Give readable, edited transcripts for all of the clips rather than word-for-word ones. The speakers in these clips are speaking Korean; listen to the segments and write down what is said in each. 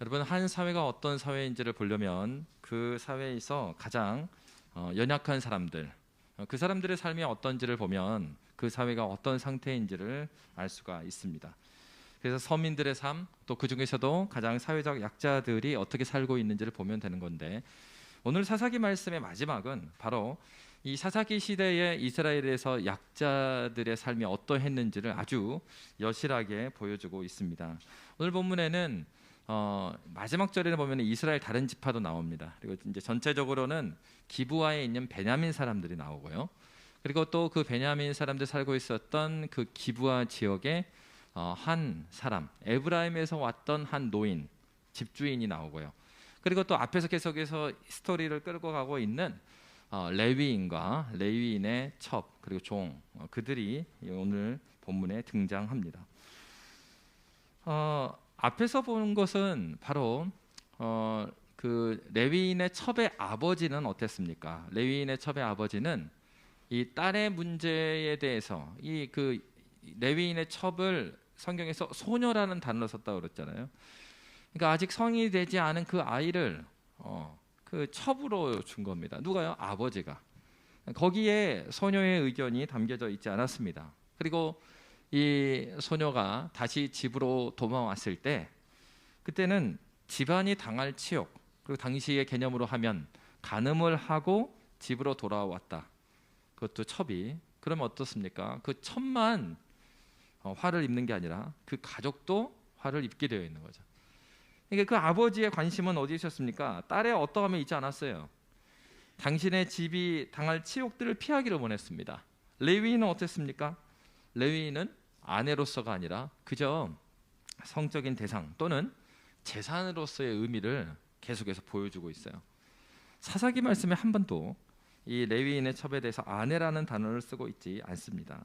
여러분, 한 사회가 어떤 사회인지를 보려면 그 사회에서 가장 연약한 사람들, 그 사람들의 삶이 어떤지를 보면 그 사회가 어떤 상태인지를 알 수가 있습니다. 그래서 서민들의 삶, 또 그 중에서도 가장 사회적 약자들이 어떻게 살고 있는지를 보면 되는 건데, 오늘 사사기 말씀의 마지막은 바로 이 사사기 시대의 이스라엘에서 약자들의 삶이 어떠했는지를 아주 여실하게 보여주고 있습니다. 오늘 본문에는 마지막 절에 보면 이스라엘 다른 지파도 나옵니다. 그리고 이제 전체적으로는 기브아에 있는 베냐민 사람들이 나오고요. 그리고 또 그 베냐민 사람들 살고 있었던 그 기브아 지역에 한 사람, 에브라임에서 왔던 한 노인, 집주인이 나오고요. 그리고 또 앞에서 계속해서 스토리를 끌고 가고 있는 레위인과 레위인의 첩, 그리고 종, 그들이 오늘 본문에 등장합니다. 앞에서 본 것은 바로 그 레위인의 첩의 아버지는 어땠습니까? 레위인의 첩의 아버지는 이 딸의 문제에 대해서 이 그 레위인의 첩을 성경에서 소녀라는 단어를 썼다고 그랬잖아요. 그러니까 아직 성인이 되지 않은 그 아이를 그 첩으로 준 겁니다. 누가요? 아버지가. 거기에 소녀의 의견이 담겨져 있지 않았습니다. 그리고 이 소녀가 다시 집으로 도망왔을 때, 그때는 집안이 당할 치욕, 그리고 당시의 개념으로 하면 간음을 하고 집으로 돌아왔다. 그것도 첩이. 그러면 어떻습니까? 그 첩만 화를 입는 게 아니라 그 가족도 화를 입게 되어 있는 거죠. 그러니까 그 아버지의 관심은 어디 있었습니까? 딸의 어떠함에 있지 않았어요. 당신의 집이 당할 치욕들을 피하기를 원했습니다. 레위인은 어땠습니까? 레위인은 아내로서가 아니라 그저 성적인 대상 또는 재산으로서의 의미를 계속해서 보여주고 있어요. 사사기 말씀에 한 번도 이 레위인의 첩에 대해서 아내라는 단어를 쓰고 있지 않습니다.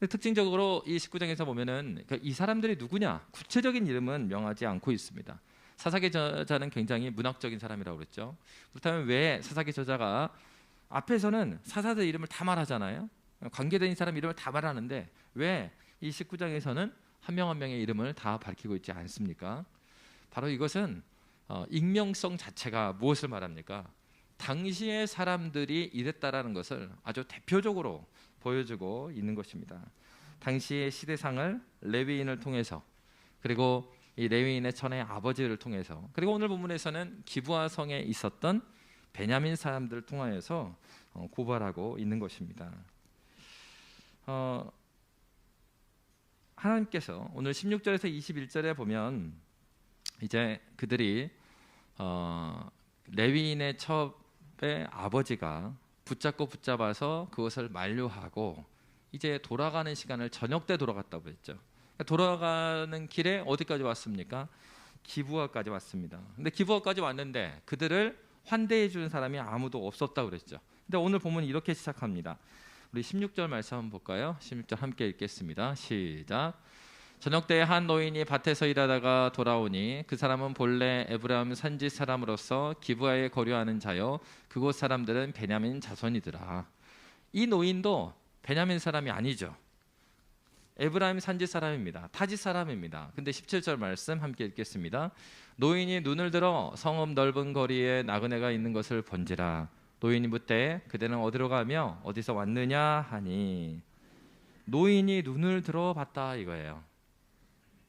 특징적으로 이 19장에서 보면은 이 사람들이 누구냐, 구체적인 이름은 명하지 않고 있습니다. 사사기 저자는 굉장히 문학적인 사람이라고 그랬죠. 그렇다면 왜 사사기 저자가 앞에서는 사사들 이름을 다 말하잖아요. 관계된 사람 이름을 다 말하는데 왜 이 19장에서는 한 명 한 명의 이름을 다 밝히고 있지 않습니까? 바로 이것은 익명성 자체가 무엇을 말합니까? 당시의 사람들이 이랬다라는 것을 아주 대표적으로 보여주고 있는 것입니다. 당시의 시대상을 레위인을 통해서, 그리고 이 레위인의 천의 아버지를 통해서, 그리고 오늘 본문에서는 기브아 성에 있었던 베냐민 사람들을 통하여서 고발하고 있는 것입니다. 하나님께서 오늘 16절에서 21절에 보면 이제 그들이 레위인의 첩의 아버지가 붙잡아서 그것을 만류하고 이제 돌아가는 시간을 저녁 때 돌아갔다고 했죠. 돌아가는 길에 어디까지 왔습니까? 기브아까지 왔습니다. 근데 기브아까지 왔는데 그들을 환대해 주는 사람이 아무도 없었다고 그랬죠. 근데 오늘 보면 이렇게 시작합니다. 우리 16절 말씀 한번 볼까요? 16절 함께 읽겠습니다. 시작. 저녁 때에 한 노인이 밭에서 일하다가 돌아오니 그 사람은 본래 에브라임 산지 사람으로서 기브아에 거류하는 자요, 그곳 사람들은 베냐민 자손이더라. 이 노인도 베냐민 사람이 아니죠. 에브라임 산지 사람입니다. 타짓 사람입니다. 근데 17절 말씀 함께 읽겠습니다. 노인이 눈을 들어 성읍 넓은 거리에 나그네가 있는 것을 본지라. 노인이 묻되 그대는 어디로 가며 어디서 왔느냐 하니. 노인이 눈을 들어 봤다 이거예요.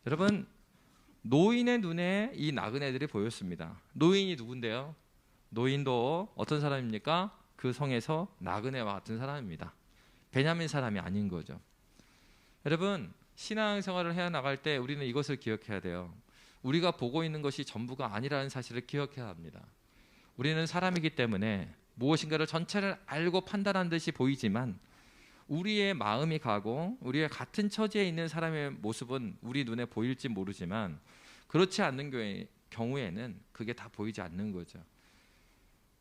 여러분, 노인의 눈에 이 나그네들이 보였습니다. 노인이 누군데요? 노인도 어떤 사람입니까? 그 성에서 나그네와 같은 사람입니다. 베냐민 사람이 아닌 거죠. 여러분, 신앙생활을 해나갈 때 우리는 이것을 기억해야 돼요. 우리가 보고 있는 것이 전부가 아니라는 사실을 기억해야 합니다. 우리는 사람이기 때문에 무엇인가를 전체를 알고 판단한 듯이 보이지만 우리의 마음이 가고 우리의 같은 처지에 있는 사람의 모습은 우리 눈에 보일지 모르지만 그렇지 않는 경우에는 그게 다 보이지 않는 거죠.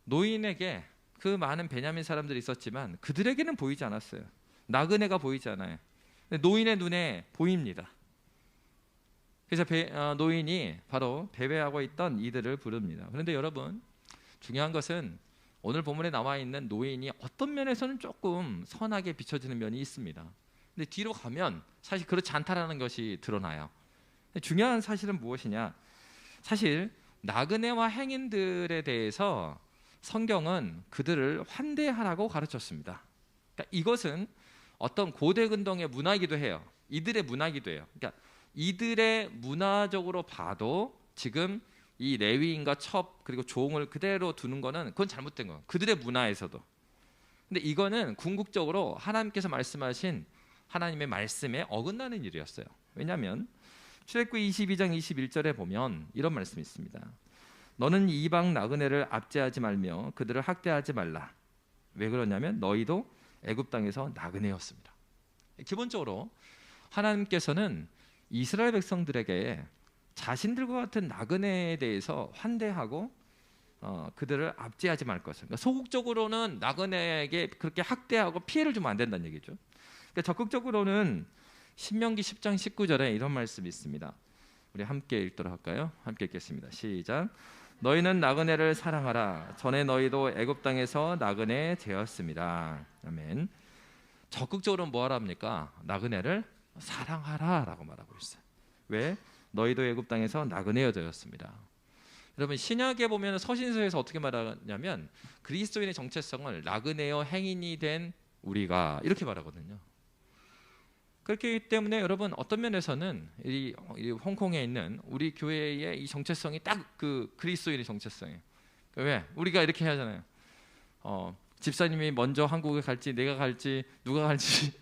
노인에게 그 많은 베냐민 사람들이 있었지만 그들에게는 보이지 않았어요. 나그네가 보이지 않아요. 노인의 눈에 보입니다. 그래서 노인이 바로 배회하고 있던 이들을 부릅니다. 그런데 여러분, 중요한 것은 오늘 본문에 나와 있는 노인이 어떤 면에서는 조금 선하게 비춰지는 면이 있습니다. 근데 뒤로 가면 사실 그렇지 않다라는 것이 드러나요. 중요한 사실은 무엇이냐? 사실 나그네와 행인들에 대해서 성경은 그들을 환대하라고 가르쳤습니다. 그러니까 이것은 어떤 고대 근동의 문화이기도 해요. 이들의 문화이기도 해요. 그러니까 이들의 문화적으로 봐도 지금 이 레위인과 첩 그리고 종을 그대로 두는 거는 그건 잘못된 거예요. 그들의 문화에서도. 근데 이거는 궁극적으로 하나님께서 말씀하신 하나님의 말씀에 어긋나는 일이었어요. 왜냐하면 출애굽기 22장 21절에 보면 이런 말씀이 있습니다. 너는 이방 나그네를 압제하지 말며 그들을 학대하지 말라. 왜 그러냐면 너희도 애굽 땅에서 나그네였습니다. 기본적으로 하나님께서는 이스라엘 백성들에게 자신들과 같은 나그네에 대해서 환대하고 그들을 압제하지 말 것을. 그러니까 소극적으로는 나그네에게 그렇게 학대하고 피해를 주면 안 된다는 얘기죠. 그러니까 적극적으로는 신명기 10장 19절에 이런 말씀이 있습니다. 우리 함께 읽도록 할까요? 함께 읽겠습니다. 시작. 너희는 나그네를 사랑하라. 전에 너희도 애굽 땅에서 나그네 되었습니다. 아멘. 적극적으로 뭐 하랍니까? 나그네를 사랑하라라고 말하고 있어요. 왜? 너희도 애굽 땅에서 나그네여 되었습니다. 여러분 신약에 보면 서신서에서 어떻게 말하냐면 그리스도인의 정체성을 나그네여 행인이 된 우리가 이렇게 말하거든요. 그렇기 때문에 여러분 어떤 면에서는 이 홍콩에 있는 우리 교회의 이 정체성이 딱 그 그리스도인의 정체성이에요. 왜? 우리가 이렇게 하잖아요. 집사님이 먼저 한국에 갈지 내가 갈지 누가 갈지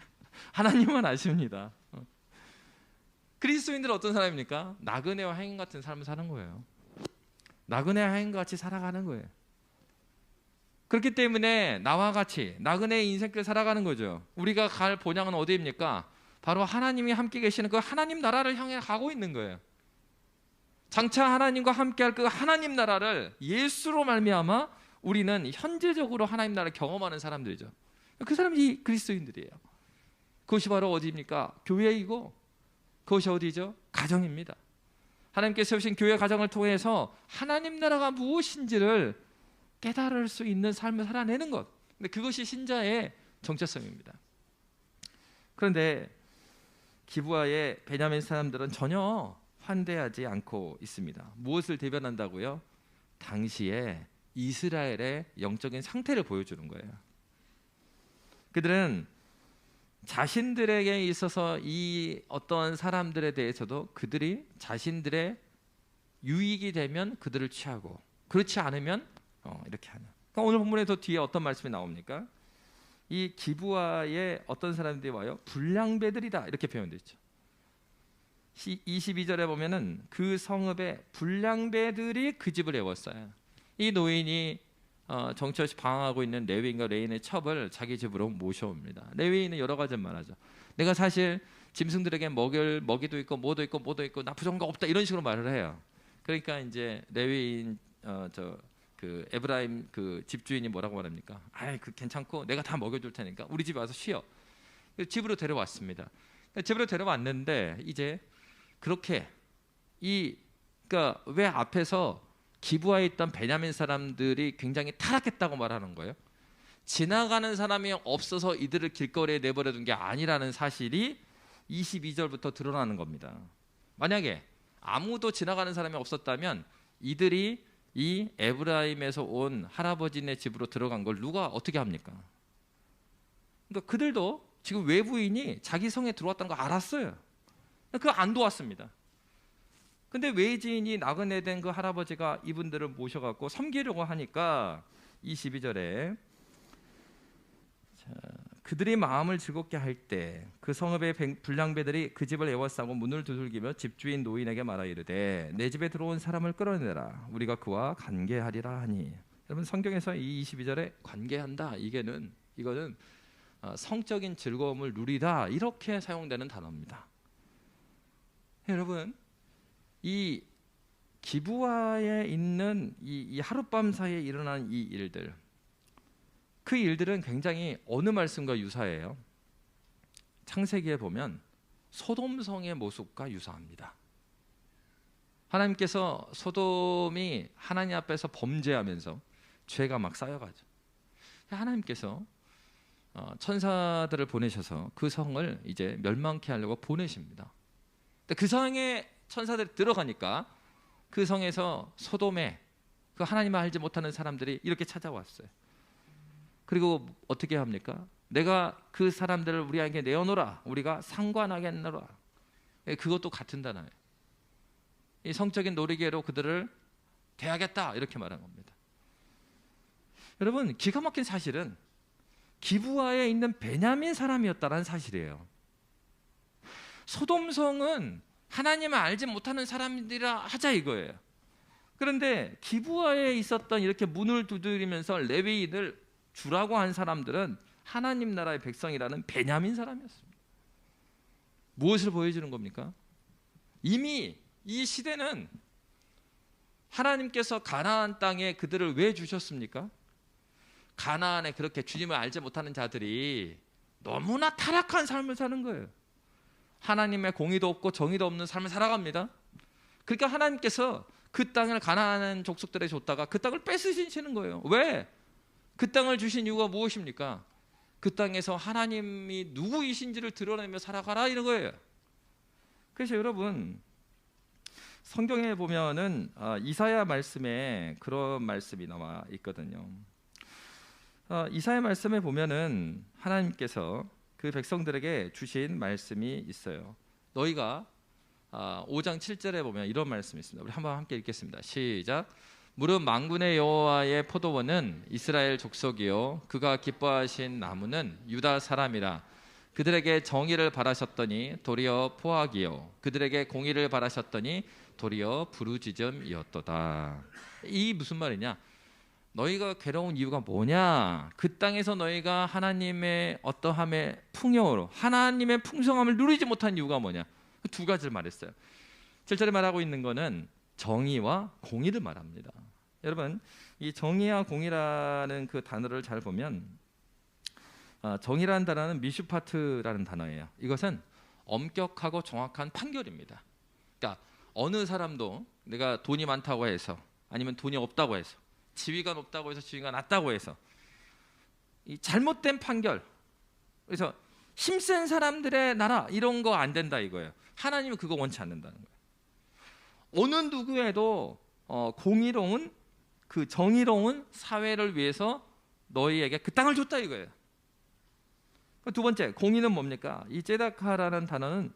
하나님만 아십니다. 그리스도인들은 어떤 사람입니까? 나그네와 행인 같은 삶을 사는 거예요. 나그네와 행인과 같이 살아가는 거예요. 그렇기 때문에 나와 같이 나그네의 인생길 살아가는 거죠. 우리가 갈 본향은 어디입니까? 바로 하나님이 함께 계시는 그 하나님 나라를 향해 가고 있는 거예요. 장차 하나님과 함께할 그 하나님 나라를 예수로 말미암아 우리는 현재적으로 하나님 나라를 경험하는 사람들이죠. 그 사람이 그리스도인들이에요. 그것이 바로 어디입니까? 교회이고 그것이 어디죠? 가정입니다. 하나님께서 세우신 교회 가정을 통해서 하나님 나라가 무엇인지를 깨달을 수 있는 삶을 살아내는 것. 근데 그것이 신자의 정체성입니다. 그런데 기브아의 베냐민 사람들은 전혀 환대하지 않고 있습니다. 무엇을 대변한다고요? 당시에 이스라엘의 영적인 상태를 보여주는 거예요. 그들은 자신들에게 있어서 이 어떤 사람들에 대해서도 그들이 자신들의 유익이 되면 그들을 취하고 그렇지 않으면 이렇게 하는. 그러니까 오늘 본문에서 뒤에 어떤 말씀이 나옵니까? 이 기브아의 어떤 사람들이 와요? 불량배들이다 이렇게 표현되어 있죠. 22절에 보면은 그 성읍에 불량배들이 그 집을 애웠어요. 이 노인이 정처 없이 방황하고 있는 레위인과 레인의 첩을 자기 집으로 모셔옵니다. 레위인은 여러 가지 말하죠. 내가 사실 짐승들에게 먹일 먹이도 있고 뭐도 있고 뭐도 있고 나 부족한 거 없다 이런 식으로 말을 해요. 그러니까 이제 레위인 그 에브라임 그 집주인이 뭐라고 말합니까? 아이 그 괜찮고 내가 다 먹여줄 테니까 우리 집에 와서 쉬어. 집으로 데려왔습니다. 집으로 데려왔는데 이제 그렇게 그러니까 왜 앞에서 기브아에 있던 베냐민 사람들이 굉장히 타락했다고 말하는 거예요? 지나가는 사람이 없어서 이들을 길거리에 내버려둔 게 아니라는 사실이 22절부터 드러나는 겁니다. 만약에 아무도 지나가는 사람이 없었다면 이들이 이 에브라임에서 온 할아버지네 집으로 들어간 걸 누가 어떻게 합니까? 그러니까 그들도 지금 외부인이 자기 성에 들어왔다는 거 알았어요. 그거 안 도왔습니다. 근데 외지인이 나그네 된 그 할아버지가 이분들을 모셔갖고 섬기려고 하니까 22절에 그들이 마음을 즐겁게 할 때 그 성읍의 불량배들이 그 집을 에워싸고 문을 두들기며 집주인 노인에게 말하 이르되 내 집에 들어온 사람을 끌어내라 우리가 그와 관계하리라 하니. 여러분 성경에서 이 22절에 관계한다 이거는 성적인 즐거움을 누리다 이렇게 사용되는 단어입니다. 여러분 이 기브아에 있는 이 하룻밤 사이에 일어난 이 일들, 그 일들은 굉장히 어느 말씀과 유사해요? 창세기에 보면 소돔성의 모습과 유사합니다. 하나님께서 소돔이 하나님 앞에서 범죄하면서 죄가 막 쌓여가죠. 하나님께서 천사들을 보내셔서 그 성을 이제 멸망케 하려고 보내십니다. 그 성에 천사들이 들어가니까 그 성에서 소돔에 그 하나님을 알지 못하는 사람들이 이렇게 찾아왔어요. 그리고 어떻게 합니까? 내가 그 사람들을 우리에게 내어놓으라. 우리가 상관하겠노라. 그것도 같은 단어예요. 이 성적인 놀이개로 그들을 대하겠다 이렇게 말한 겁니다. 여러분, 기가 막힌 사실은 기브아에 있는 베냐민 사람이었다는 사실이에요. 소돔성은 하나님을 알지 못하는 사람들이라 하자 이거예요. 그런데 기브아에 있었던 이렇게 문을 두드리면서 레위인을 주라고 한 사람들은 하나님 나라의 백성이라는 베냐민 사람이었습니다. 무엇을 보여주는 겁니까? 이미 이 시대는 하나님께서 가나안 땅에 그들을 왜 주셨습니까? 가나안에 그렇게 주님을 알지 못하는 자들이 너무나 타락한 삶을 사는 거예요. 하나님의 공의도 없고 정의도 없는 삶을 살아갑니다. 그러니까 하나님께서 그 땅을 가나안 족속들에 줬다가 그 땅을 뺏으시는 거예요. 왜? 그 땅을 주신 이유가 무엇입니까? 그 땅에서 하나님이 누구이신지를 드러내며 살아가라 이런 거예요. 그래서 여러분, 성경에 보면은 이사야 말씀에 그런 말씀이 나와 있거든요. 이사야 말씀에 보면은 하나님께서 그 백성들에게 주신 말씀이 있어요. 너희가 5장 7절에 보면 이런 말씀이 있습니다. 우리 한번 함께 읽겠습니다. 시작. 무릇 만군의 여호와의 포도원은 이스라엘 족속이요 그가 기뻐하신 나무는 유다 사람이라. 그들에게 정의를 바라셨더니 도리어 포악이요 그들에게 공의를 바라셨더니 도리어 부르짖음이었도다. 이 무슨 말이냐? 너희가 괴로운 이유가 뭐냐? 그 땅에서 너희가 하나님의 어떠함의 풍요로 하나님의 풍성함을 누리지 못한 이유가 뭐냐? 두 가지를 말했어요. 7절에 말하고 있는 거는 정의와 공의를 말합니다. 여러분, 이 정의와 공의라는 그 단어를 잘 보면 정의라는 단어는 미슈파트라는 단어예요. 이것은 엄격하고 정확한 판결입니다. 그러니까 어느 사람도 내가 돈이 많다고 해서 아니면 돈이 없다고 해서 지위가 높다고 해서 지위가 낮다고 해서 이 잘못된 판결, 그래서 힘센 사람들의 나라 이런 거 안 된다 이거예요. 하나님은 그거 원치 않는다는 거예요. 어느 누구에도 공의로운 그 정의로운 사회를 위해서 너희에게 그 땅을 줬다 이거예요. 두 번째, 공의는 뭡니까? 이 제다카라는 단어는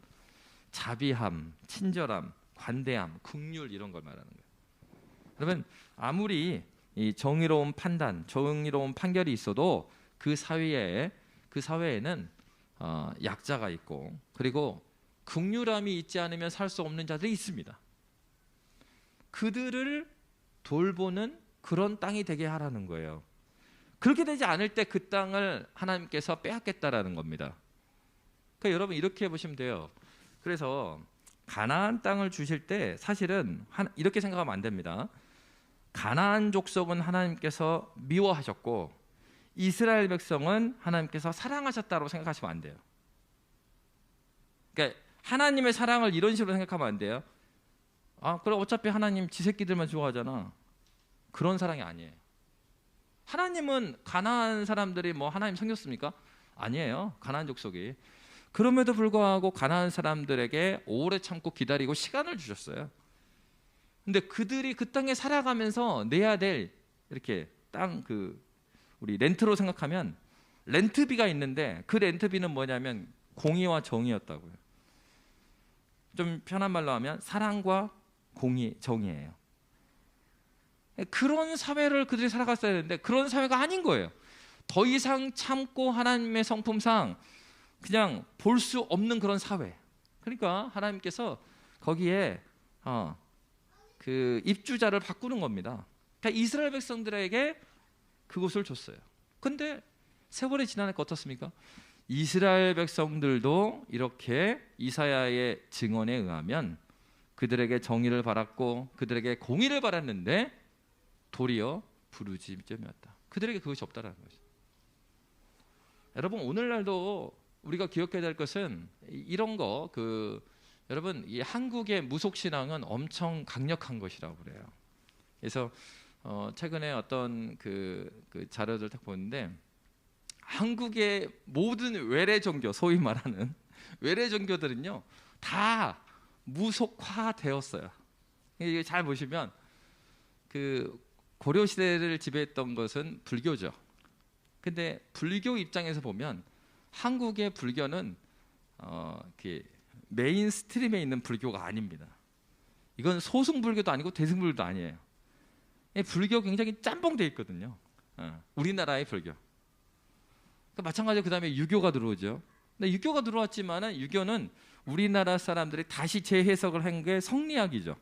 자비함, 친절함, 관대함, 긍휼 이런 걸 말하는 거예요. 여러분, 아무리 이 정의로운 판단, 정의로운 판결이 있어도 그 사회에는 약자가 있고 그리고 긍휼함이 있지 않으면 살 수 없는 자들이 있습니다. 그들을 돌보는 그런 땅이 되게 하라는 거예요. 그렇게 되지 않을 때 그 땅을 하나님께서 빼앗겠다라는 겁니다. 그러니까 여러분 이렇게 보시면 돼요. 그래서 가나안 땅을 주실 때 사실은 이렇게 생각하면 안 됩니다. 가나안 족속은 하나님께서 미워하셨고 이스라엘 백성은 하나님께서 사랑하셨다고 생각하시면 안 돼요. 그러니까 하나님의 사랑을 이런 식으로 생각하면 안 돼요. 그럼 어차피 하나님 지 새끼들만 좋아하잖아. 그런 사랑이 아니에요. 하나님은 가나안 사람들이 뭐 하나님 섬겼습니까? 아니에요. 가나안 족속이. 그럼에도 불구하고 가나안 사람들에게 오래 참고 기다리고 시간을 주셨어요. 근데 그들이 그 땅에 살아가면서 내야 될 이렇게 땅 우리 렌트로 생각하면 렌트비가 있는데 그 렌트비는 뭐냐면 공의와 정의였다고요. 좀 편한 말로 하면 사랑과 공의, 정의예요. 그런 사회를 그들이 살아갔어야 되는데 그런 사회가 아닌 거예요. 더 이상 참고 하나님의 성품상 그냥 볼 수 없는 그런 사회. 그러니까 하나님께서 거기에 그 입주자를 바꾸는 겁니다. 그러니까 이스라엘 백성들에게 그곳을 줬어요. 근데 세월이 지나니까 어떻습니까? 이스라엘 백성들도 이렇게 이사야의 증언에 의하면 그들에게 정의를 바랐고 그들에게 공의를 바랐는데 도리어 부르짖음이었다. 그들에게 그것이 없다라는 거죠. 여러분, 오늘날도 우리가 기억해야 될 것은 이런 거 여러분, 이 한국의 무속 신앙은 엄청 강력한 것이라고 그래요. 그래서 최근에 어떤 그 자료들 딱 보는데 한국의 모든 외래 종교, 소위 말하는 외래 종교들은요 다 무속화되었어요. 이게 잘 보시면 그 고려 시대를 지배했던 것은 불교죠. 근데 불교 입장에서 보면 한국의 불교는 메인 스트림에 있는 불교가 아닙니다. 이건 소승불교도 아니고 대승불교도 아니에요. 불교 굉장히 짬뽕돼 있거든요. 우리나라의 불교. 마찬가지로 그 다음에 유교가 들어오죠. 근데 유교가 들어왔지만은 유교는 우리나라 사람들이 다시 재해석을 한 게 성리학이죠.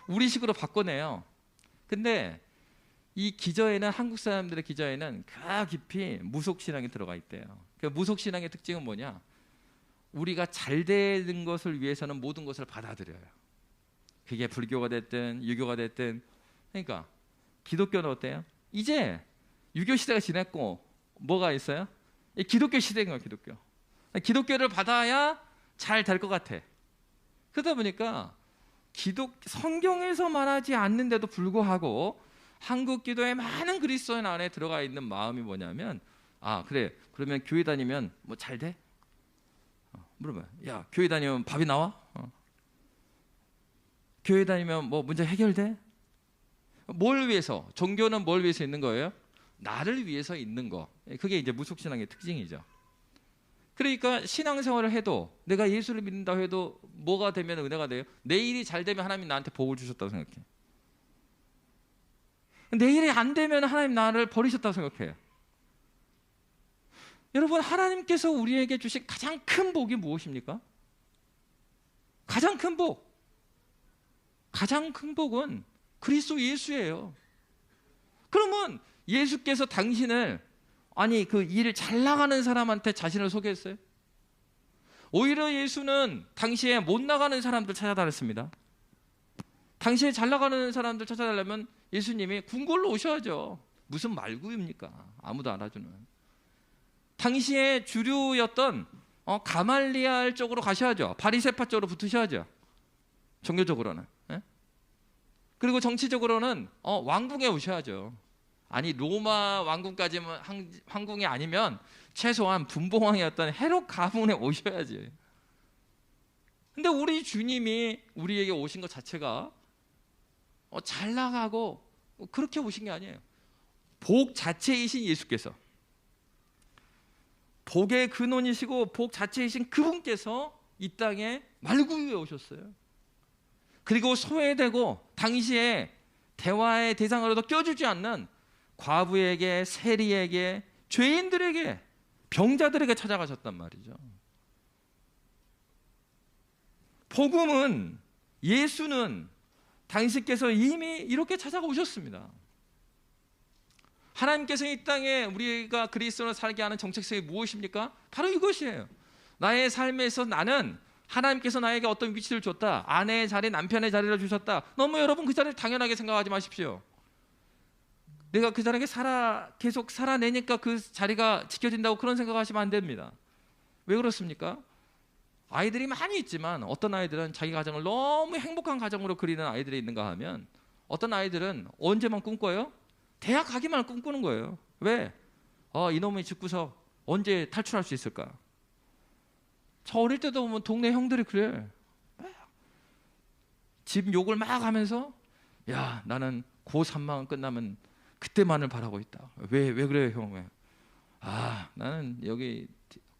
우리식으로 바꿔내요. 근데 이 기저에는 한국 사람들의 기저에는 그 깊이 무속신앙이 들어가 있대요. 그 무속신앙의 특징은 뭐냐? 우리가 잘 되는 것을 위해서는 모든 것을 받아들여요. 그게 불교가 됐든 유교가 됐든. 그러니까 기독교는 어때요? 이제 유교 시대가 지났고 뭐가 있어요? 기독교 시대인 거예요. 기독교를 받아야 잘 될 것 같아. 그러다 보니까 성경에서 말하지 않는데도 불구하고 한국 기도의 많은 그리스도인 안에 들어가 있는 마음이 뭐냐면, 그래, 그러면 교회 다니면 뭐 잘 돼? 물어봐요. 야, 교회 다니면 밥이 나와? 교회 다니면 뭐 문제 해결돼? 뭘 위해서? 종교는 뭘 위해서 있는 거예요? 나를 위해서 있는 거. 그게 이제 무속신앙의 특징이죠. 그러니까 신앙생활을 해도, 내가 예수를 믿는다고 해도 뭐가 되면 은혜가 돼요? 내 일이 잘 되면 하나님이 나한테 복을 주셨다고 생각해. 내 일이 안 되면 하나님 나를 버리셨다고 생각해요. 여러분, 하나님께서 우리에게 주신 가장 큰 복이 무엇입니까? 가장 큰 복은 그리스도 예수예요. 그러면 예수께서 당신을, 그 일 잘 나가는 사람한테 자신을 소개했어요? 오히려 예수는 당시에 못 나가는 사람들 찾아다녔습니다. 당시에 잘 나가는 사람들 찾아달라면 예수님이 궁궐로 오셔야죠. 무슨 말구입니까? 아무도 안 알아주는. 당시에 주류였던 가말리알 쪽으로 가셔야죠. 바리새파 쪽으로 붙으셔야죠. 종교적으로는. 그리고 정치적으로는 왕궁에 오셔야죠. 로마 왕궁까지만 황궁이 아니면 최소한 분봉왕이었던 헤롯 가문에 오셔야지. 근데 우리 주님이 우리에게 오신 것 자체가 잘 나가고 그렇게 오신 게 아니에요. 복 자체이신 예수께서, 복의 근원이시고 복 자체이신 그분께서 이 땅에 말구유에 오셨어요. 그리고 소외되고 당시에 대화의 대상으로도 껴주지 않는 과부에게, 세리에게, 죄인들에게, 병자들에게 찾아가셨단 말이죠. 복음은, 예수는 당신께서 이미 이렇게 찾아오셨습니다. 하나님께서 이 땅에 우리가 그리스도로 살게 하는 정책성이 무엇입니까? 바로 이것이에요. 나의 삶에서 나는 하나님께서 나에게 어떤 위치를 줬다. 아내의 자리, 남편의 자리를 주셨다. 너무 여러분 그 자리를 당연하게 생각하지 마십시오. 내가 그 자리에 계속 살아내니까 그 자리가 지켜진다고 그런 생각하시면 안 됩니다. 왜 그렇습니까? 아이들이 많이 있지만 어떤 아이들은 자기 가정을 너무 행복한 가정으로 그리는 아이들이 있는가 하면, 어떤 아이들은 언제만 꿈꿔요? 대학 가기만 꿈꾸는 거예요. 왜? 이놈의 집구석 언제 탈출할 수 있을까? 저 어릴 때도 보면 동네 형들이 그래. 집 욕을 막 하면서, 야, 나는 고3만 끝나면 그때만을 바라고 있다. 왜 그래요, 형? 왜? 나는 여기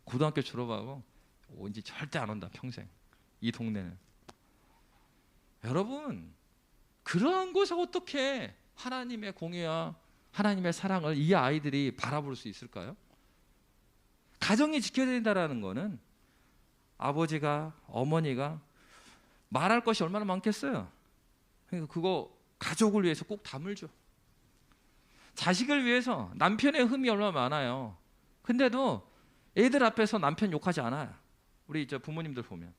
고등학교 졸업하고 온지 절대 안 온다, 평생. 이 동네는. 여러분, 그러한 곳에 어떻게 하나님의 공의와 하나님의 사랑을 이 아이들이 바라볼 수 있을까요? 가정이 지켜야 된다는 거는 아버지가, 어머니가 말할 것이 얼마나 많겠어요. 그러니까 그거 가족을 위해서 꼭 담을죠. 자식을 위해서 남편의 흠이 얼마나 많아요. 근데도 애들 앞에서 남편 욕하지 않아요. 우리 부모님들 보면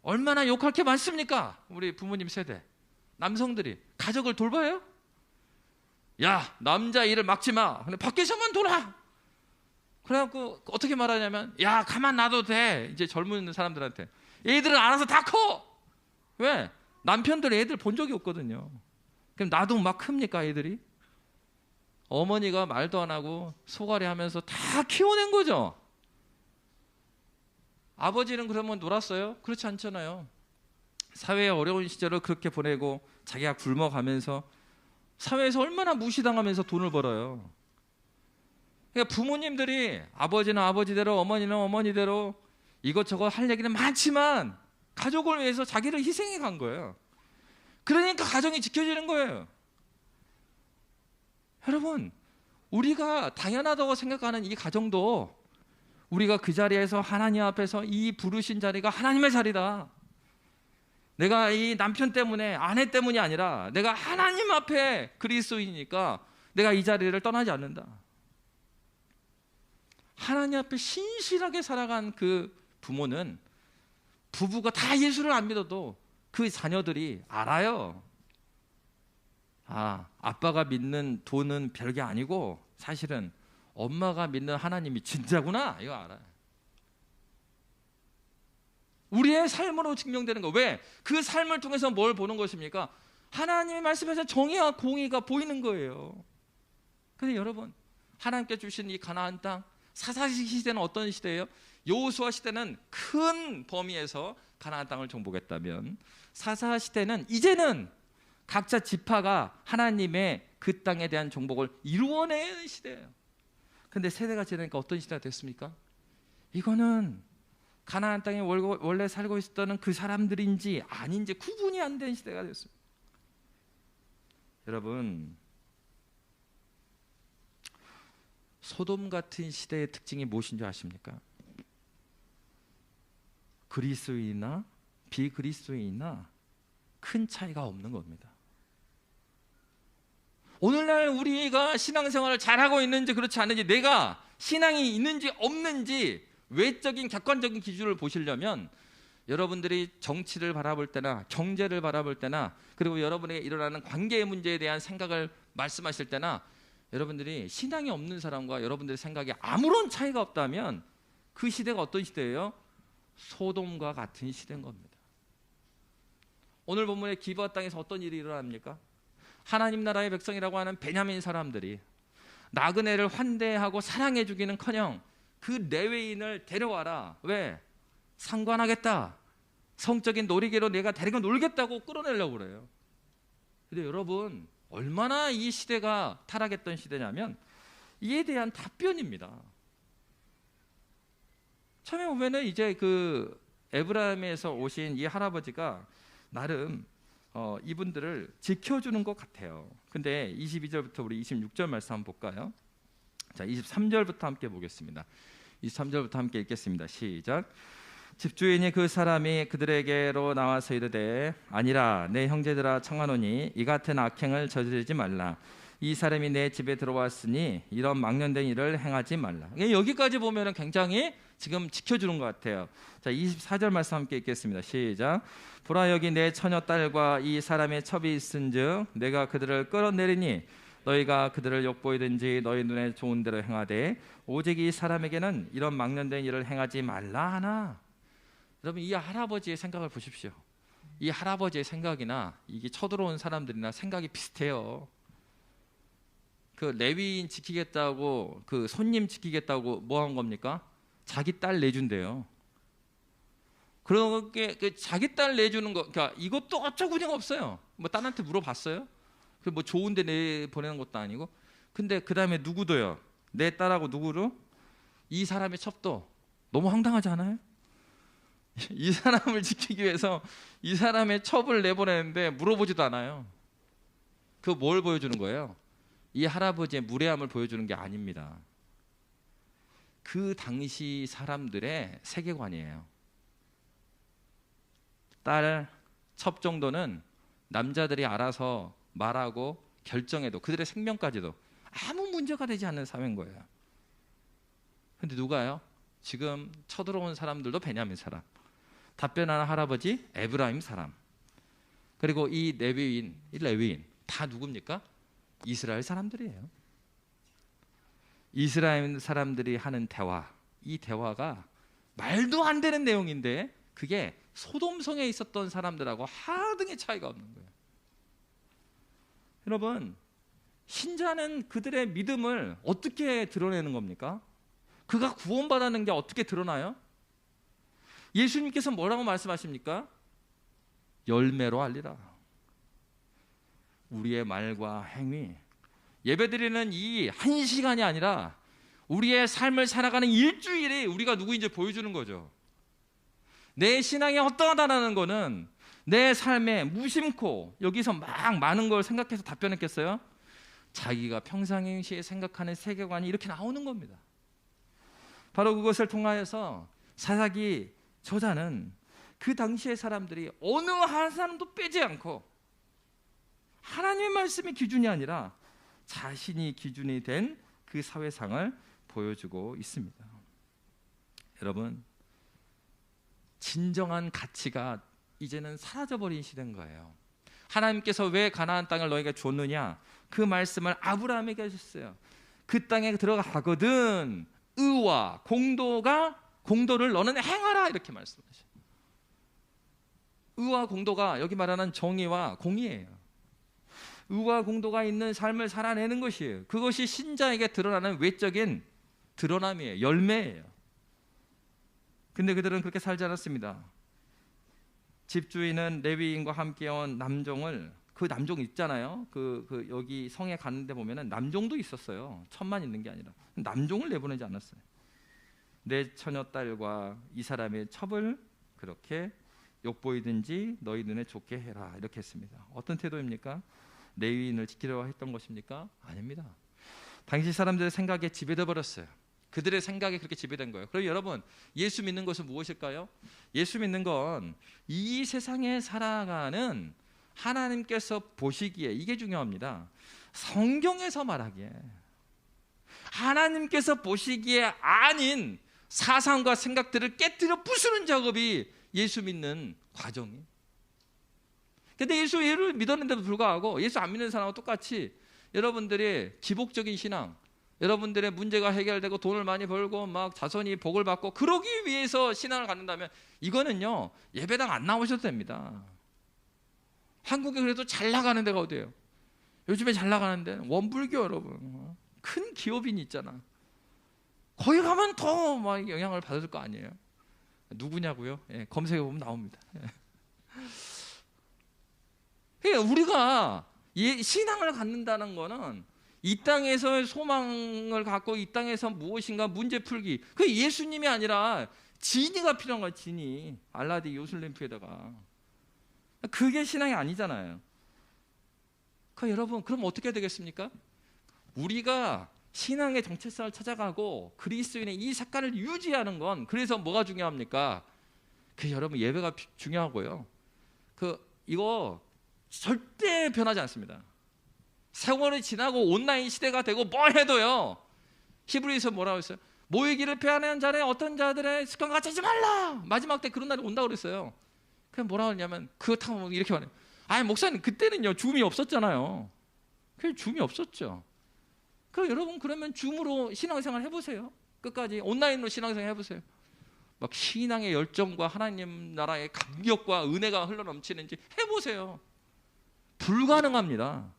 얼마나 욕할 게 많습니까? 우리 부모님 세대 남성들이 가족을 돌봐요? 야, 남자 일을 막지 마. 근데 밖에서만 돌아. 그래갖고 어떻게 말하냐면, 야, 가만 놔도 돼. 이제 젊은 사람들한테. 애들은 알아서 다 커. 왜? 남편들 애들 본 적이 없거든요. 그럼 놔두면 막 큽니까, 애들이? 어머니가 말도 안 하고 소가리 하면서 다 키워낸 거죠. 아버지는 그러면 놀았어요? 그렇지 않잖아요. 사회의 어려운 시절을 그렇게 보내고 자기가 굶어가면서 사회에서 얼마나 무시당하면서 돈을 벌어요. 그러니까 부모님들이 아버지는 아버지대로 어머니는 어머니대로 이것저것 할 얘기는 많지만 가족을 위해서 자기를 희생해 간 거예요. 그러니까 가정이 지켜지는 거예요. 여러분, 우리가 당연하다고 생각하는 이 가정도 우리가 그 자리에서 하나님 앞에서 이 부르신 자리가 하나님의 자리다. 내가 이 남편 때문에 아내 때문이 아니라 내가 하나님 앞에 그리스도이니까 내가 이 자리를 떠나지 않는다. 하나님 앞에 신실하게 살아간 그 부모는 부부가 다 예수를 안 믿어도 그 자녀들이 알아요. 아, 아빠가 믿는 돈은 별게 아니고 사실은 엄마가 믿는 하나님이 진짜구나. 이거 알아요. 우리의 삶으로 증명되는 거. 왜? 그 삶을 통해서 뭘 보는 것입니까? 하나님의 말씀에서 정의와 공의가 보이는 거예요. 근데 여러분, 하나님께 주신 이 가나안 땅, 사사기 시대는 어떤 시대예요? 여호수아 시대는 큰 범위에서 가나안 땅을 정복했다면 사사 시대는 이제는 각자 지파가 하나님의 그 땅에 대한 정복을 이루어내는 시대예요. 근데 세대가 지나니까 어떤 시대가 됐습니까? 이거는 가나안 땅에 원래 살고 있었던 그 사람들인지 아닌지 구분이 안 된 시대가 됐습니다. 여러분, 소돔 같은 시대의 특징이 무엇인 줄 아십니까? 그리스도인이나 비그리스도인이나 큰 차이가 없는 겁니다. 오늘날 우리가 신앙생활을 잘하고 있는지 그렇지 않은지, 내가 신앙이 있는지 없는지 외적인 객관적인 기준을 보시려면 여러분들이 정치를 바라볼 때나 경제를 바라볼 때나 그리고 여러분에게 일어나는 관계의 문제에 대한 생각을 말씀하실 때나 여러분들이 신앙이 없는 사람과 여러분들의 생각이 아무런 차이가 없다면 그 시대가 어떤 시대예요? 소돔과 같은 시대인 겁니다. 오늘 본문의 기브아 땅에서 어떤 일이 일어납니까? 하나님 나라의 백성이라고 하는 베냐민 사람들이 나그네를 환대하고 사랑해 주기는커녕 그 레위인을 데려와라. 왜? 상관하겠다. 성적인 놀이개로 내가 데리고 놀겠다고 끌어내려고 그래요. 근데 여러분, 얼마나 이 시대가 타락했던 시대냐면 이에 대한 답변입니다. 처음에 보면은 이제 그 에브라임에서 오신 이 할아버지가 나름 이분들을 지켜주는 것 같아요. 근데 22절부터 우리 26절 말씀 한번 볼까요? 자, 23절부터 함께 보겠습니다. 23절부터 함께 읽겠습니다. 시작. 집주인이 그 사람이 그들에게로 나와서 이르되 아니라 내 형제들아 청하노니 이 같은 악행을 저지르지 말라. 이 사람이 내 집에 들어왔으니 이런 망령된 일을 행하지 말라. 여기까지 보면은 굉장히 지금 지켜주는 것 같아요. 자, 24절 말씀 함께 읽겠습니다. 시작. 보라, 여기 내 처녀 딸과 이 사람의 첩이 있은즉 내가 그들을 끌어내리니 너희가 그들을 욕보이든지 너희 눈에 좋은 대로 행하되 오직 이 사람에게는 이런 망령된 일을 행하지 말라 하나. 여러분, 이 할아버지의 생각을 보십시오. 이 할아버지의 생각이나 이게 쳐들어온 사람들이나 생각이 비슷해요. 그 레위인 지키겠다고, 그 손님 지키겠다고 뭐 한 겁니까? 자기 딸 내준대요. 그렇게 그 자기 딸 내주는 거, 그러니까 이것도 어쩌구니가 없어요. 뭐 딸한테 물어봤어요? 그 뭐 좋은데 내 보내는 것도 아니고. 근데 그 다음에 누구도요? 내 딸하고 누구로? 이 사람의 첩도. 너무 황당하지 않아요? 이 사람을 지키기 위해서 이 사람의 첩을 내보내는데 물어보지도 않아요. 그 뭘 보여주는 거예요? 이 할아버지의 무례함을 보여주는 게 아닙니다. 그 당시 사람들의 세계관이에요. 딸, 첩 정도는 남자들이 알아서 말하고 결정해도 그들의 생명까지도 아무 문제가 되지 않는 사회인 거예요. 근데 누가요? 지금 쳐들어온 사람들도 베냐민 사람, 답변하는 할아버지 에브라임 사람, 그리고 이 레위인 다 누굽니까? 이스라엘 사람들이에요. 이스라엘 사람들이 하는 대화, 이 대화가 말도 안 되는 내용인데 그게 소돔성에 있었던 사람들하고 하등의 차이가 없는 거예요. 여러분, 신자는 그들의 믿음을 어떻게 드러내는 겁니까? 그가 구원받았는 게 어떻게 드러나요? 예수님께서 뭐라고 말씀하십니까? 열매로 알리라. 우리의 말과 행위, 예배드리는 이 한 시간이 아니라 우리의 삶을 살아가는 일주일에 우리가 누구인지 보여주는 거죠. 내 신앙이 어떠하다는 거는 내 삶에 무심코 여기서 막 많은 걸 생각해서 답변했겠어요? 자기가 평상시에 생각하는 세계관이 이렇게 나오는 겁니다. 바로 그것을 통하여서 사사기 저자는 그 당시의 사람들이 어느 한 사람도 빼지 않고 하나님의 말씀이 기준이 아니라 자신이 기준이 된 그 사회상을 보여주고 있습니다. 여러분, 진정한 가치가 이제는 사라져버린 시대인 거예요. 하나님께서 왜 가나안 땅을 너에게 줬느냐? 그 말씀을 아브라함에게 하셨어요. 그 땅에 들어가거든 의와 공도를 너는 행하라, 이렇게 말씀하셔요. 의와 공도가 여기 말하는 정의와 공의예요. 의와 공도가 있는 삶을 살아내는 것이에요. 그것이 신자에게 드러나는 외적인 드러남이에요. 열매예요. 근데 그들은 그렇게 살지 않았습니다. 집주인은 레위인과 함께 온 남종을, 그 남종 있잖아요. 그 여기 성에 가는데 보면은 남종도 있었어요. 천만 있는 게 아니라 남종을 내보내지 않았어요. 내 처녀 딸과 이 사람의 첩을 그렇게 욕보이든지 너희 눈에 좋게 해라, 이렇게 했습니다. 어떤 태도입니까? 레위인을 지키려고 했던 것입니까? 아닙니다. 당시 사람들의 생각에 지배돼 버렸어요. 그들의 생각에 그렇게 지배된 거예요. 그럼 여러분, 예수 믿는 것은 무엇일까요? 예수 믿는 건 이 세상에 살아가는 하나님께서 보시기에, 이게 중요합니다. 성경에서 말하기에 하나님께서 보시기에 아닌 사상과 생각들을 깨뜨려 부수는 작업이 예수 믿는 과정이에요. 근데 예수를 믿었는데도 불구하고 예수 안 믿는 사람하고 똑같이 여러분들의 기복적인 신앙, 여러분들의 문제가 해결되고 돈을 많이 벌고 막 자손이 복을 받고 그러기 위해서 신앙을 갖는다면 이거는요, 예배당 안 나오셔도 됩니다. 한국에 그래도 잘 나가는 데가 어디예요? 요즘에 잘 나가는 데는 원불교, 여러분. 큰 기업인이 있잖아. 거기 가면 더 막 영향을 받을 거 아니에요? 누구냐고요? 예, 검색해 보면 나옵니다. 그러니까 우리가 신앙을 갖는다는 거는 이 땅에서의 소망을 갖고 이 땅에서 무엇인가 문제 풀기, 그 예수님이 아니라 지니가 필요한 거야. 지니, 알라디 요술램프에다가. 그게 신앙이 아니잖아요. 여러분, 그럼 어떻게 되겠습니까? 우리가 신앙의 정체성을 찾아가고 그리스도인의 이 색깔을 유지하는 건, 그래서 뭐가 중요합니까? 여러분, 예배가 중요하고요. 이거 절대 변하지 않습니다. 세월이 지나고 온라인 시대가 되고 뭐 해도요, 히브리서 뭐라고 했어요? 모이기를 패하는 자는 어떤 자들의 습관과 같이 하지 말라. 마지막 때 그런 날이 온다고 그랬어요. 그냥 뭐라고 했냐면, 그렇다고 이렇게 말해요. 아니 목사님, 그때는요 줌이 없었잖아요. 그 줌이 없었죠. 여러분, 그러면 줌으로 신앙생활 해보세요. 끝까지 온라인으로 신앙생활 해보세요. 막 신앙의 열정과 하나님 나라의 감격과 은혜가 흘러넘치는지 해보세요. 불가능합니다.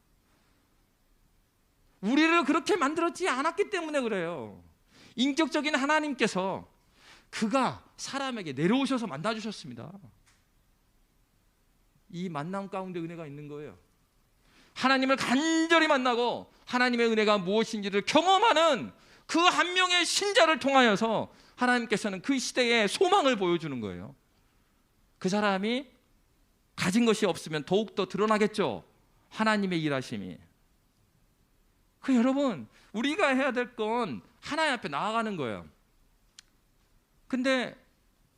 우리를 그렇게 만들었지 않았기 때문에 그래요. 인격적인 하나님께서 그가 사람에게 내려오셔서 만나주셨습니다. 이 만남 가운데 은혜가 있는 거예요. 하나님을 간절히 만나고 하나님의 은혜가 무엇인지를 경험하는 그 한 명의 신자를 통하여서 하나님께서는 그 시대에 소망을 보여주는 거예요. 그 사람이 가진 것이 없으면 더욱더 드러나겠죠. 하나님의 일하심이. 여러분, 우리가 해야 될 건 하나님 앞에 나아가는 거예요. 근데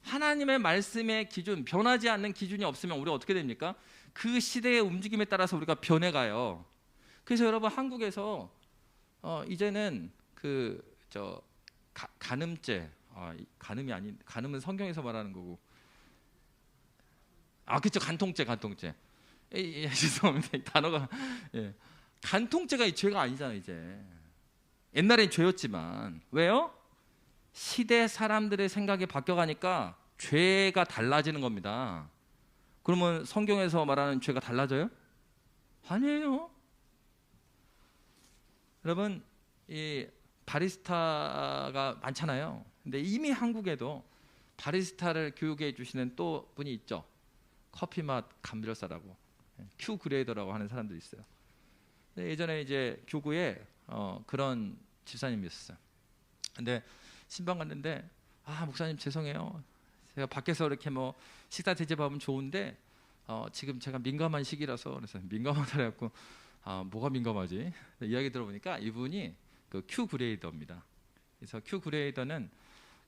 하나님의 말씀의 기준, 변하지 않는 기준이 없으면 우리가 어떻게 됩니까? 그 시대의 움직임에 따라서 우리가 변해가요. 그래서 여러분, 한국에서 이제는 간음죄, 간음이 아닌, 간음은 성경에서 말하는 거고, 그렇죠, 간통죄. 죄송합니다, 이 단어가. 예. 간통죄가 죄가 아니잖아요. 이제 옛날엔 죄였지만, 왜요? 시대 사람들의 생각이 바뀌어가니까 죄가 달라지는 겁니다. 그러면 성경에서 말하는 죄가 달라져요? 아니에요. 여러분, 이 바리스타가 많잖아요. 근데 이미 한국에도 바리스타를 교육해 주시는 또 분이 있죠. 커피 맛 감별사라고, 큐 그레이더라고 하는 사람들이 있어요. 예전에 이제 교구에 그런 집사님이었어요. 근데 신방 갔는데, 목사님 죄송해요. 제가 밖에서 이렇게 뭐 식사 대접하면 좋은데 지금 제가 민감한 시기라서. 그래서 민감하다 그래갖고 뭐가 민감하지? 이야기 들어보니까 이분이 그 큐 그레이더입니다. 그래서 큐 그레이더는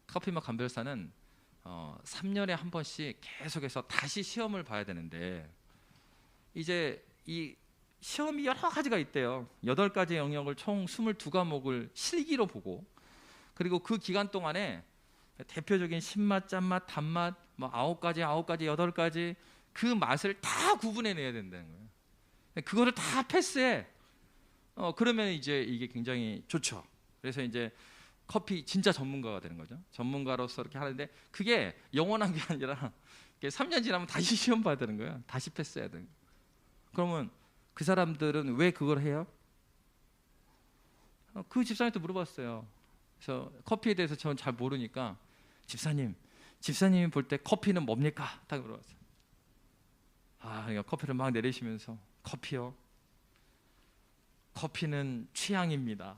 커피맛 감별사는 3년에 한 번씩 계속해서 다시 시험을 봐야 되는데, 이제 이 시험이 여러 가지가 있대요. 8가지 영역을 총 22과목을 실기로 보고, 그리고 그 기간 동안에 대표적인 신맛, 짠맛, 단맛 뭐 9가지, 8가지 그 맛을 다 구분해내야 된다는 거예요. 그거를 다 패스해. 그러면 이제 이게 굉장히 좋죠. 그래서 이제 커피 진짜 전문가가 되는 거죠. 전문가로서 이렇게 하는데, 그게 영원한 게 아니라 3년 지나면 다시 시험 봐야 되는 거예요. 다시 패스해야 되는 거예요. 그러면 그 사람들은 왜 그걸 해요? 그 집사님한테 물어봤어요. 그래서 커피에 대해서 저는 잘 모르니까, 집사님이 볼 때 커피는 뭡니까? 딱 물어봤어요. 그러니까 커피를 막 내리시면서, 커피요? 커피는 취향입니다.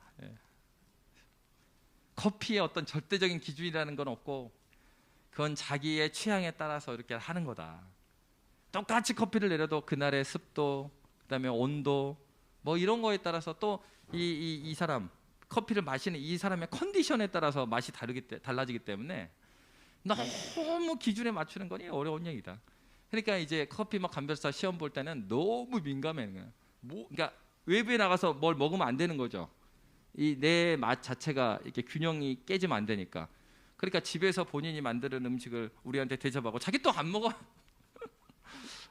커피의 어떤 절대적인 기준이라는 건 없고, 그건 자기의 취향에 따라서 이렇게 하는 거다. 똑같이 커피를 내려도 그날의 습도, 그다음에 온도, 뭐 이런 거에 따라서 또 이 사람 커피를 마시는 이 사람의 컨디션에 따라서 맛이 달라지기 때문에 너무 기준에 맞추는 건 어려운 얘기다. 그러니까 이제 커피 막 감별사 시험 볼 때는 너무 민감해. 그러니까 외부에 나가서 뭘 먹으면 안 되는 거죠. 이 내 맛 자체가 이렇게 균형이 깨지면 안 되니까. 그러니까 집에서 본인이 만드는 음식을 우리한테 대접하고 자기 또 안 먹어.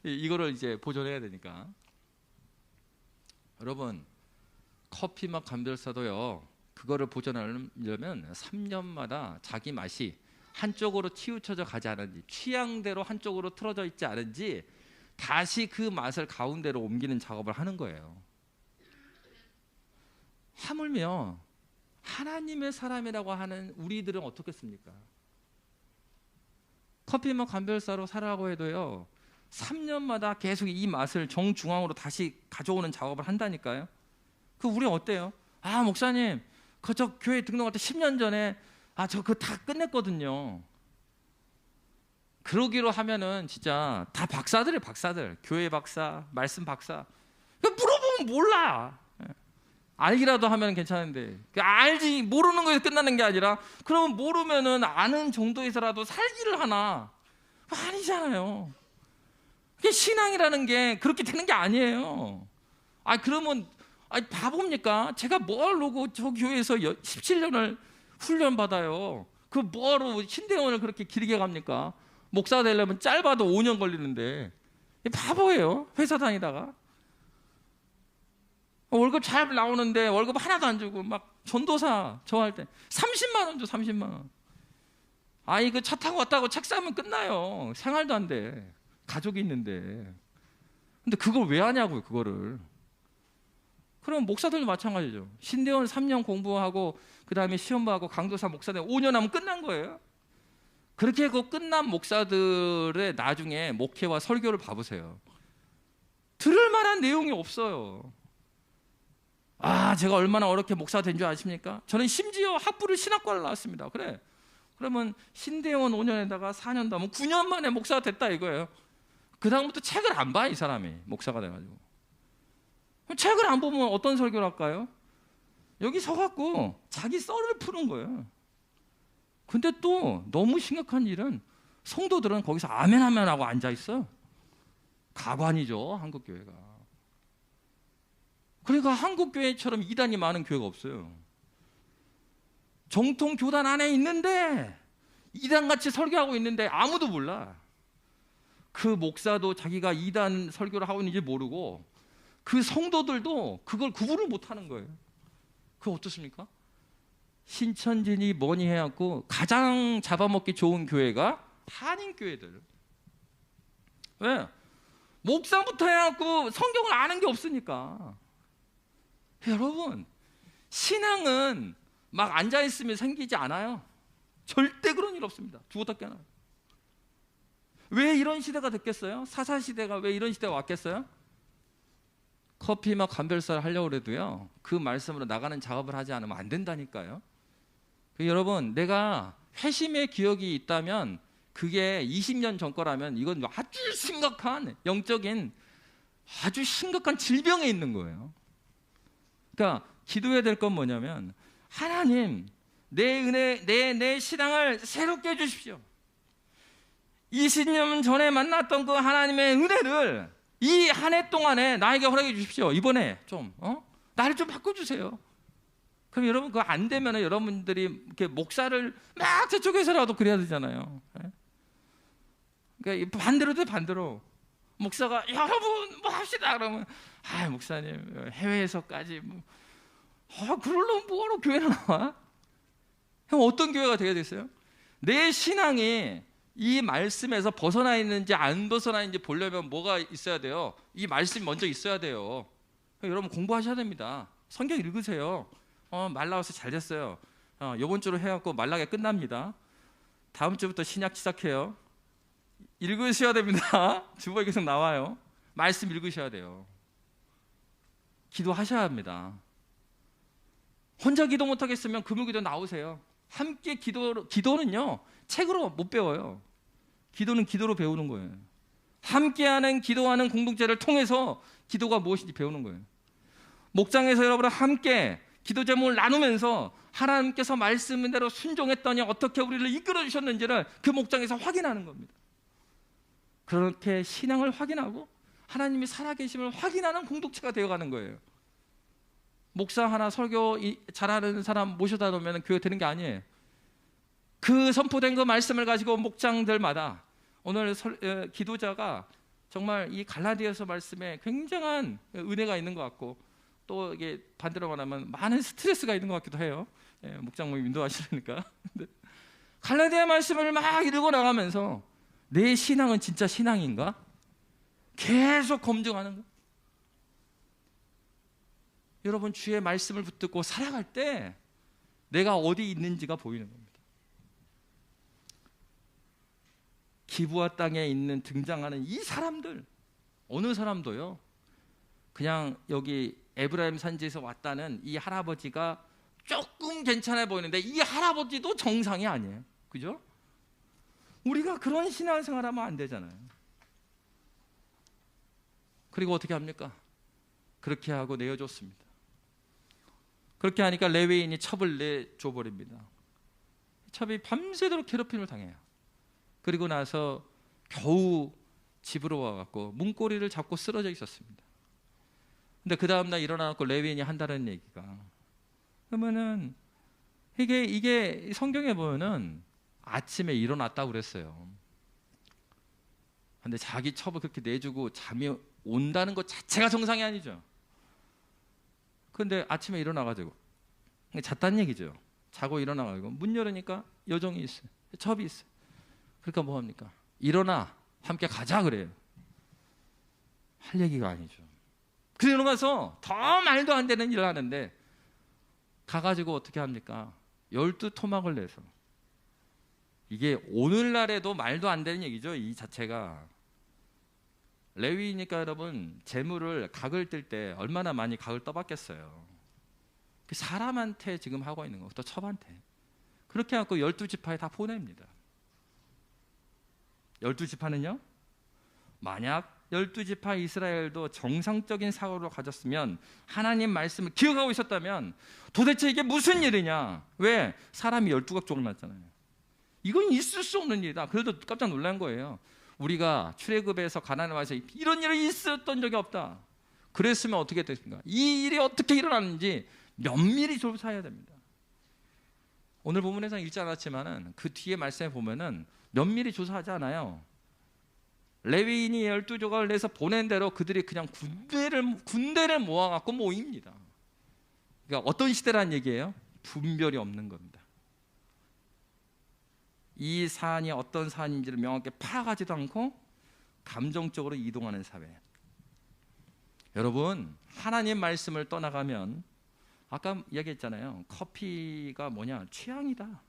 이거를 이제 보존해야 되니까. 여러분, 커피 맛 감별사도요, 그거를 보존하려면 3년마다 자기 맛이 한쪽으로 치우쳐져 가지 않은지, 취향대로 한쪽으로 틀어져 있지 않은지 다시 그 맛을 가운데로 옮기는 작업을 하는 거예요. 하물며 하나님의 사람이라고 하는 우리들은 어떻겠습니까? 커피맛 감별사로 살아가고 해도요, 3년마다 계속 이 맛을 정중앙으로 다시 가져오는 작업을 한다니까요. 그 우리 어때요? 목사님, 저 교회 등록할 때 10년 전에 저 그거 다 끝냈거든요. 그러기로 하면은 진짜 다 박사들이에요. 박사들, 교회 박사, 말씀 박사. 물어보면 몰라. 알기라도 하면 괜찮은데, 알지 모르는 거에서 끝나는 게 아니라, 그러면 모르면은 아는 정도에서라도 살기를 하나? 아니잖아요. 신앙이라는 게 그렇게 되는 게 아니에요. 그러면 바보입니까? 제가 뭐하러 저 교회에서 17년을 훈련 받아요. 그 뭐하러 신대원을 그렇게 길게 갑니까? 목사 되려면 짧아도 5년 걸리는데. 바보예요. 회사 다니다가 월급 잘 나오는데 월급 하나도 안 주고 막 전도사 저 할 때 30만 원 줘. 30만 원. 그 차 타고 왔다고 책 사면 끝나요. 생활도 안 돼. 가족이 있는데. 근데 그걸 왜 하냐고요, 그거를. 그럼 목사들도 마찬가지죠. 신대원 3년 공부하고 그 다음에 시험 봐고 강도사 목사들 5년 하면 끝난 거예요. 그렇게 그 끝난 목사들의 나중에 목회와 설교를 봐보세요. 들을 만한 내용이 없어요. 제가 얼마나 어렵게 목사 된 줄 아십니까? 저는 심지어 학부를 신학과를 나왔습니다. 그래. 그러면 신대원 5년에다가 4년 더 하면 9년 만에 목사가 됐다 이거예요. 그 다음부터 책을 안 봐, 이 사람이 목사가 돼가지고. 그럼 책을 안 보면 어떤 설교를 할까요? 여기 서갖고 자기 썰을 푸는 거예요. 근데 또 너무 심각한 일은 성도들은 거기서 아멘 아멘 하고 앉아있어. 가관이죠, 한국교회가. 그러니까 한국교회처럼 이단이 많은 교회가 없어요. 정통 교단 안에 있는데 이단같이 설교하고 있는데 아무도 몰라. 그 목사도 자기가 이단 설교를 하고 있는지 모르고 그 성도들도 그걸 구분을 못하는 거예요. 그거 어떻습니까? 신천지니 뭐니 해갖고 가장 잡아먹기 좋은 교회가 한인교회들. 왜? 목사부터 해갖고 성경을 아는 게 없으니까. 여러분, 신앙은 막 앉아있으면 생기지 않아요. 절대 그런 일 없습니다. 죽었다 깨어나. 왜 이런 시대가 됐겠어요? 사사 시대가 왜 이런 시대가 왔겠어요? 커피 막 감별사를 하려고 해도요, 그 말씀으로 나가는 작업을 하지 않으면 안 된다니까요. 여러분, 내가 회심의 기억이 있다면 그게 20년 전 거라면 이건 아주 심각한 영적인 아주 심각한 질병에 있는 거예요. 그러니까 기도해야 될 건 뭐냐면, 하나님, 내 은혜, 내 신앙을 새롭게 해주십시오. 20년 전에 만났던 그 하나님의 은혜를 이 한 해 동안에 나에게 허락해 주십시오. 이번에 좀 나를 좀 바꿔주세요. 그럼 여러분, 그거 안 되면 여러분들이 이렇게 목사를 막 저쪽에서라도 그래야 되잖아요. 그러니까 반대로 돼, 반대로. 목사가 여러분 뭐 합시다 그러면, 아 목사님 해외에서까지 뭐 그러려면 뭐하러 교회 나와? 형, 어떤 교회가 되게 됐어요? 내 신앙이 이 말씀에서 벗어나 있는지 안 벗어나 있는지 보려면 뭐가 있어야 돼요? 이 말씀이 먼저 있어야 돼요. 여러분 공부하셔야 됩니다. 성경 읽으세요. 말 나와서 잘 됐어요. 이번 주로 해갖고 말라게 끝납니다. 다음 주부터 신약 시작해요. 읽으셔야 됩니다. 주보에 계속 나와요. 말씀 읽으셔야 돼요. 기도하셔야 합니다. 혼자 기도 못하겠으면 금요기도 나오세요. 함께 기도는요 책으로 못 배워요. 기도는 기도로 배우는 거예요. 함께하는 기도하는 공동체를 통해서 기도가 무엇인지 배우는 거예요. 목장에서 여러분과 함께 기도 제목을 나누면서 하나님께서 말씀대로 순종했더니 어떻게 우리를 이끌어 주셨는지를 그 목장에서 확인하는 겁니다. 그렇게 신앙을 확인하고 하나님이 살아계심을 확인하는 공동체가 되어가는 거예요. 목사 하나 설교 잘하는 사람 모셔다 놓으면 교회 되는 게 아니에요. 그 선포된 그 말씀을 가지고 목장들마다 오늘 기도자가 정말 이 갈라디아서 말씀에 굉장한 은혜가 있는 것 같고, 또 이게 반대로 말하면 많은 스트레스가 있는 것 같기도 해요. 목장 모임 인도하시니까. 갈라디아 말씀을 막 읽어 나가면서 내 신앙은 진짜 신앙인가? 계속 검증하는 거예요. 여러분, 주의 말씀을 붙들고 살아갈 때 내가 어디 있는지가 보이는 겁니다. 기부와 땅에 있는 등장하는 이 사람들, 어느 사람도요 그냥 여기 에브라임 산지에서 왔다는 이 할아버지가 조금 괜찮아 보이는데 이 할아버지도 정상이 아니에요. 그죠? 우리가 그런 신앙생활하면 안 되잖아요. 그리고 어떻게 합니까? 그렇게 하고 내어줬습니다. 그렇게 하니까 레위인이 첩을 내줘버립니다. 첩이 밤새도록 괴롭힘을 당해요. 그리고 나서 겨우 집으로 와갖고 문고리를 잡고 쓰러져 있었습니다. 근데 그 다음날 일어나갖고 레위인이 한다는 얘기가, 그러면은 이게 성경에 보면은 아침에 일어났다고 그랬어요. 근데 자기 첩을 그렇게 내주고 잠이 온다는 것 자체가 정상이 아니죠. 근데 아침에 일어나가지고 잤다는 얘기죠. 자고 일어나가지고 문 열으니까 여종이 있어요. 첩이 있어요. 그러니까 뭐 합니까? 일어나, 함께 가자 그래요. 할 얘기가 아니죠. 그러고 나서 더 말도 안 되는 일을 하는데 가가지고 어떻게 합니까? 12토막을 내서. 이게 오늘날에도 말도 안 되는 얘기죠. 이 자체가. 레위니까 여러분, 재물을 각을 뜰 때 얼마나 많이 각을 떠봤겠어요. 그 사람한테 지금 하고 있는 거, 또 첩한테. 그렇게 해갖고 12지파에 다 보냅니다. 12지파는요, 만약 12지파 이스라엘도 정상적인 사고를 가졌으면, 하나님 말씀을 기억하고 있었다면 도대체 이게 무슨 일이냐? 왜? 사람이 12각족 났잖아요. 이건 있을 수 없는 일이다. 그래도 깜짝 놀란 거예요. 우리가 출애굽에서 가나안에 와서 이런 일이 있었던 적이 없다. 그랬으면 어떻게 됐습니까? 이 일이 어떻게 일어났는지 면밀히 조사해야 됩니다. 오늘 본문에서는 읽지 않았지만은 그 뒤에 말씀에 보면은 면밀히 조사하지 않아요. 레위인이 12조각을 내서 보낸 대로 그들이 그냥 군대를 모아갖고 모입니다. 그러니까 어떤 시대라는 얘기예요? 분별이 없는 겁니다. 이 사안이 어떤 사안인지를 명확하게 파악하지도 않고 감정적으로 이동하는 사회. 여러분, 하나님 말씀을 떠나가면, 아까 이야기했잖아요. 커피가 뭐냐? 취향이다.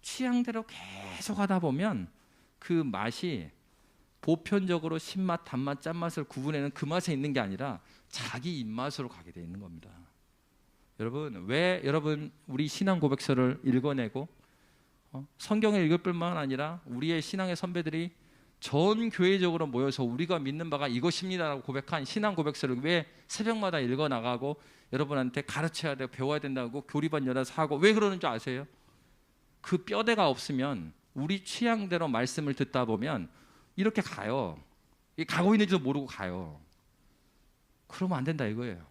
취향대로 계속 하다 보면 그 맛이 보편적으로 신맛, 단맛, 짠맛을 구분해는 그 맛에 있는 게 아니라 자기 입맛으로 가게 돼 있는 겁니다. 여러분, 왜 여러분 우리 신앙 고백서를 읽어내고 성경을 읽을 뿐만 아니라 우리의 신앙의 선배들이 전 교회적으로 모여서 우리가 믿는 바가 이것입니다라고 고백한 신앙 고백서를 왜 새벽마다 읽어나가고 여러분한테 가르쳐야 되고 배워야 된다고 교리반 열어서 하고 왜 그러는 줄 아세요? 그 뼈대가 없으면 우리 취향대로 말씀을 듣다 보면 이렇게 가요. 가고 있는지도 모르고 가요. 그러면 안 된다 이거예요.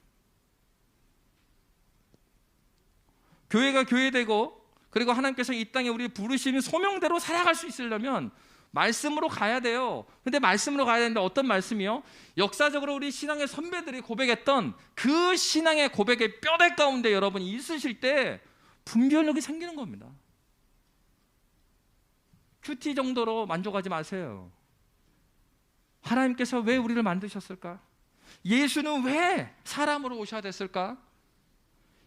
교회가 교회되고 그리고 하나님께서 이 땅에 우리 부르시는 소명대로 살아갈 수 있으려면 말씀으로 가야 돼요. 근데 말씀으로 가야 되는데 어떤 말씀이요? 역사적으로 우리 신앙의 선배들이 고백했던 그 신앙의 고백의 뼈대 가운데 여러분이 있으실 때 분별력이 생기는 겁니다. 큐티 정도로 만족하지 마세요. 하나님께서 왜 우리를 만드셨을까? 예수는 왜 사람으로 오셔야 됐을까?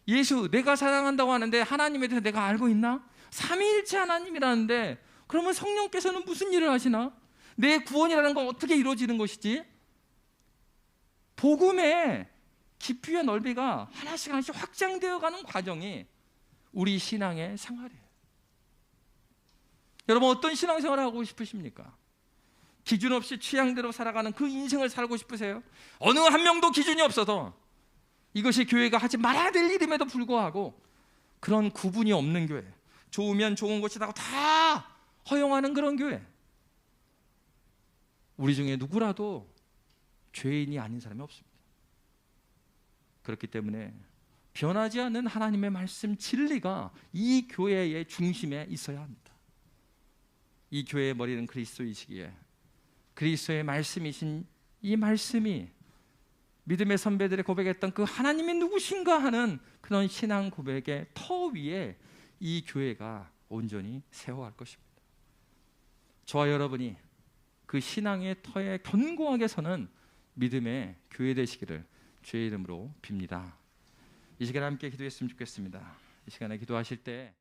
예수, 내가 사랑한다고 하는데 하나님에 대해서 내가 알고 있나? 삼위일체 하나님이라는데 그러면 성령께서는 무슨 일을 하시나? 내 구원이라는 건 어떻게 이루어지는 것이지? 복음의 깊이와 넓이가 하나씩 하나씩 확장되어 가는 과정이 우리 신앙의 생활이에요. 여러분 어떤 신앙생활을 하고 싶으십니까? 기준 없이 취향대로 살아가는 그 인생을 살고 싶으세요? 어느 한 명도 기준이 없어서 이것이 교회가 하지 말아야 될 일임에도 불구하고 그런 구분이 없는 교회, 좋으면 좋은 것이라고 다 허용하는 그런 교회, 우리 중에 누구라도 죄인이 아닌 사람이 없습니다. 그렇기 때문에 변하지 않는 하나님의 말씀 진리가 이 교회의 중심에 있어야 합니다. 이 교회의 머리는 그리스도이시기에 그리스도의 말씀이신 이 말씀이 믿음의 선배들이 고백했던 그 하나님이 누구신가 하는 그런 신앙 고백의 터 위에 이 교회가 온전히 세워갈 것입니다. 저와 여러분이 그 신앙의 터에 견고하게 서는 믿음의 교회 되시기를 주의 이름으로 빕니다. 이 시간에 함께 기도했으면 좋겠습니다. 이 시간에 기도하실 때